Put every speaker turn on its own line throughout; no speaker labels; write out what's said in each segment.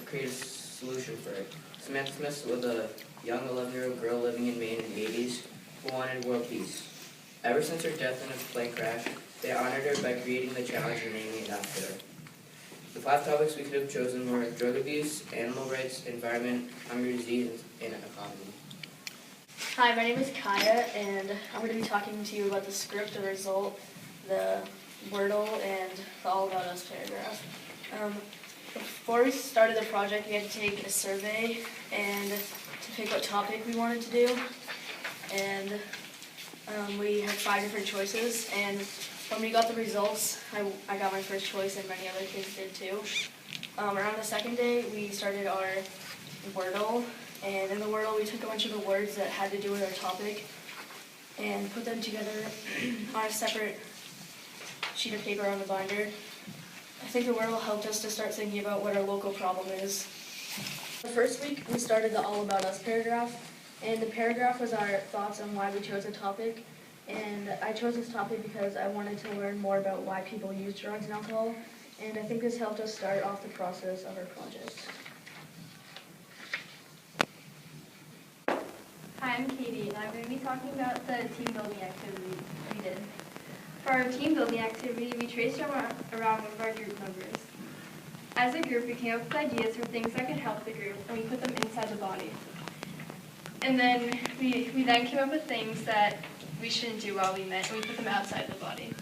create a solution for it. Samantha was a young 11-year-old girl living in Maine in the 80s who wanted world peace. Ever since her death in a plane crash, they honored her by creating the challenge and naming it after her. The 5 topics we could have chosen were drug abuse, animal rights, environment, hunger, disease, and economy.
Hi, my name is Kaya, and I'm going to be talking to you about the script, the result, the Wordle, and the All About Us paragraph. Before we started the project, we had to take a survey and to pick what topic we wanted to do, and we had 5 different choices, and when we got the results, I got my first choice and many other kids did too. Around the second day, we started our Wordle, and in the Wordle we took a bunch of the words that had to do with our topic and put them together on a separate sheet of paper on the binder. I think the Wordle helped us to start thinking about what our local problem is. The first week we started the All About Us paragraph, and the paragraph was our thoughts on why we chose a topic. And I chose this topic because I wanted to learn more about why people use drugs and alcohol, and I think this helped us start off the process of our project.
Hi, I'm Katie, and I'm going to be talking about the team building activity we did. For our team building activity, we traced around one of our group members. As a group, we came up with ideas for things that could help the group, and we put them inside the body. And then we then came up with things that we shouldn't do while we met, and we put them outside the body.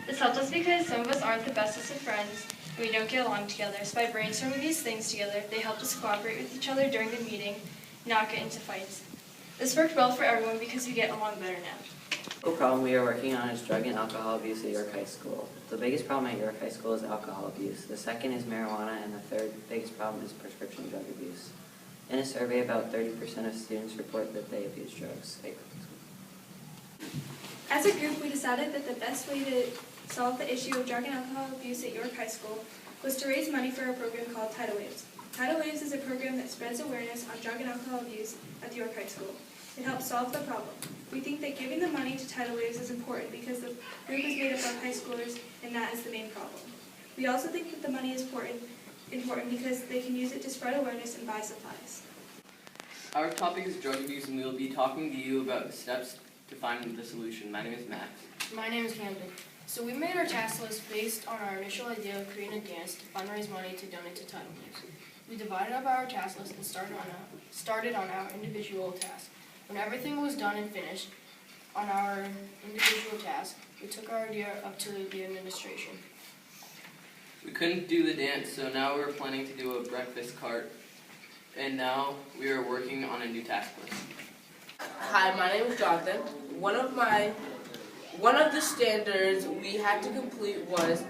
This helped us because some of us aren't the bestest of friends, and we don't get along together, so by brainstorming these things together, they helped us cooperate with each other during the meeting, not get into fights. This worked well for everyone because we get along better now.
The problem we are working on is drug and alcohol abuse at York High School. The biggest problem at York High School is alcohol abuse. The second is marijuana, and the third biggest problem is prescription drug abuse. In a survey, about 30% of students report that they abuse drugs at York High School.
As a group, we decided that the best way to solve the issue of drug and alcohol abuse at York High School was to raise money for a program called Tidal Waves. Tidal Waves is a program that spreads awareness on drug and alcohol abuse at the York High School. It helps solve the problem. We think that giving the money to Tidal Waves is important because the group is made up of high schoolers, and that is the main problem. We also think that the money is important because they can use it to spread awareness and buy supplies.
Our topic is drug abuse, and we will be talking to you about the steps to find the solution. My name is Max.
My name is Camden. So we made our task list based on our initial idea of creating a dance to fundraise money to donate to Tidal Waves. We divided up our task list and started on our individual tasks. When everything was done and finished on our individual task, we took our idea up to the administration.
We couldn't do the dance, so now we're planning to do a breakfast cart, and now we are working on a new task list.
Hi, my name is Jonathan. One of the standards we had to complete was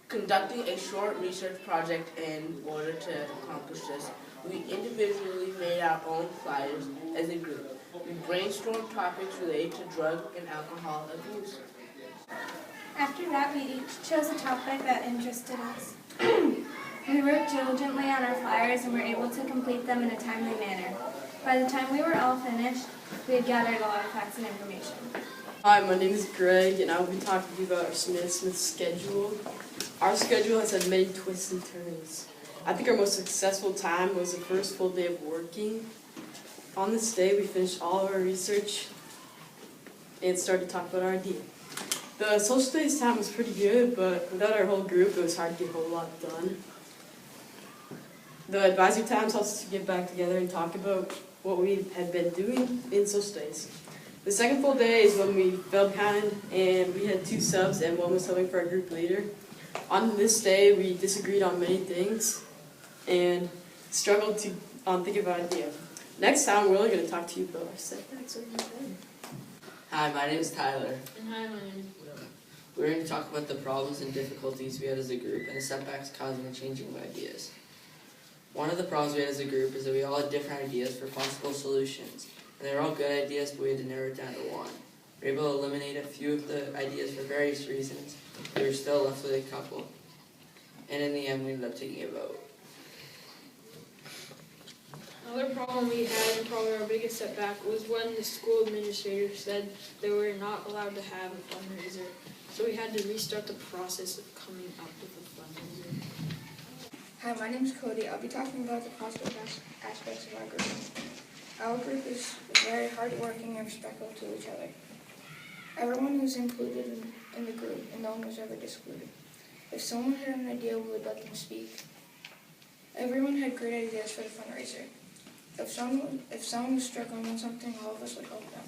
conducting a short research project. In order to accomplish this, we individually made our own flyers as a group. We brainstormed topics related to drug and alcohol abuse.
After that, we each chose a topic that interested us. We worked diligently on our flyers and were able to complete them in a timely manner. By the time we were all finished, we had gathered a lot of facts and information.
Hi, my name is Greg, and I will be talking to you about our Smith schedule. Our schedule has had many twists and turns. I think our most successful time was the first full day of working. On this day, we finished all of our research and started to talk about our idea. The social studies time was pretty good, but without our whole group, it was hard to get a whole lot done. The advisory times helped us to get back together and talk about what we had been doing in social studies. The second full day is when we fell behind, and we had 2 subs, and one was subbing for our group leader. On this day, we disagreed on many things and struggled on thinking about an idea. Next time, we're only going to talk to you about our setbacks.
Hi, my name is Tyler.
And hi, my name is Will.
We're going to talk about the problems and difficulties we had as a group and the setbacks causing the changing of ideas. One of the problems we had as a group is that we all had different ideas for possible solutions. And they were all good ideas, but we had to narrow it down to one. We were able to eliminate a few of the ideas for various reasons, but we were still left with a couple. And in the end, we ended up taking a vote.
Another problem we had, and probably our biggest setback, was when the school administrator said they were not allowed to have a fundraiser. So we had to restart the process of coming up with a fundraiser.
Hi, my name is Cody. I'll be talking about the positive aspects of our group. Our group is very hardworking and respectful to each other. Everyone is included in the group, and no one was ever excluded. If someone had an idea, we would let them speak. Everyone had great ideas for the fundraiser. If someone was struggling on something, all of us would help them.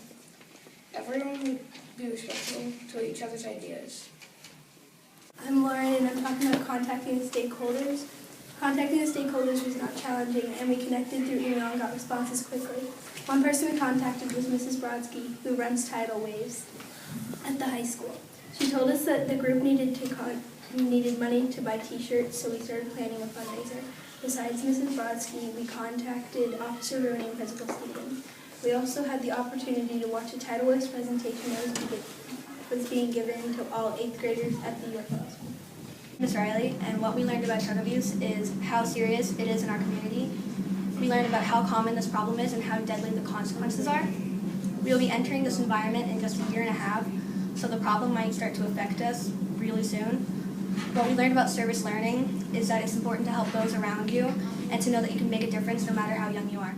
Everyone would be respectful to each other's ideas.
I'm Lauren, and I'm talking about contacting the stakeholders. Contacting the stakeholders was not challenging, and we connected through email and got responses quickly. One person we contacted was Mrs. Brodsky, who runs Tidal Waves at the high school. She told us that the group needed money to buy t-shirts, so we started planning a fundraiser. Besides Mrs. Brodsky, we contacted Officer Rooney and Principal Stevens. We also had the opportunity to watch a Tidal Waves presentation that was being given to all 8th graders at the York Middle School.
Ms. Riley, and what we learned about drug abuse is how serious it is in our community. We learned about how common this problem is and how deadly the consequences are. We will be entering this environment in just a year and a half, so the problem might start to affect us really soon. What we learned about service learning is that it's important to help those around you and to know that you can make a difference no matter how young you are.